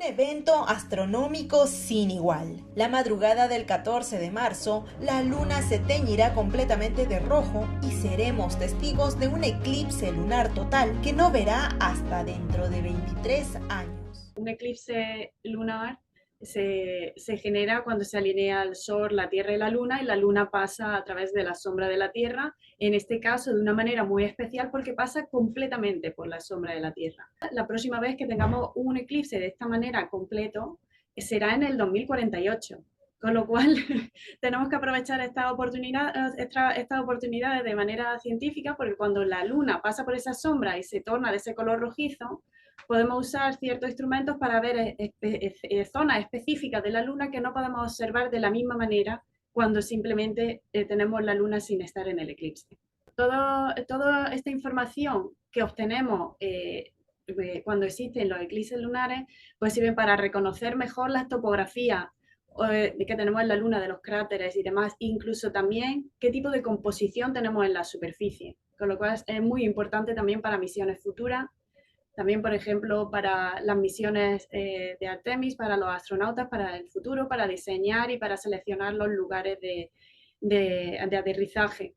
Un evento astronómico sin igual. La madrugada del 14 de marzo, la luna se teñirá completamente de rojo y seremos testigos de un eclipse lunar total que no verá hasta dentro de 23 años. Un eclipse lunar se genera cuando se alinea el Sol, la Tierra y la luna pasa a través de la sombra de la Tierra, en este caso de una manera muy especial porque pasa completamente por la sombra de la Tierra. La próxima vez que tengamos un eclipse de esta manera completo será en el 2048. Con lo cual, tenemos que aprovechar estas oportunidades de manera científica, porque cuando la luna pasa por esa sombra y se torna de ese color rojizo, podemos usar ciertos instrumentos para ver zonas específicas de la luna que no podemos observar de la misma manera cuando simplemente tenemos la luna sin estar en el eclipse. Toda esta información que obtenemos cuando existen los eclipses lunares, pues sirven para reconocer mejor las topografías que tenemos en la luna, de los cráteres y demás, incluso también qué tipo de composición tenemos en la superficie, con lo cual es muy importante también para misiones futuras. También, por ejemplo, para las misiones de Artemis, para los astronautas, para el futuro, para diseñar y para seleccionar los lugares de aterrizaje.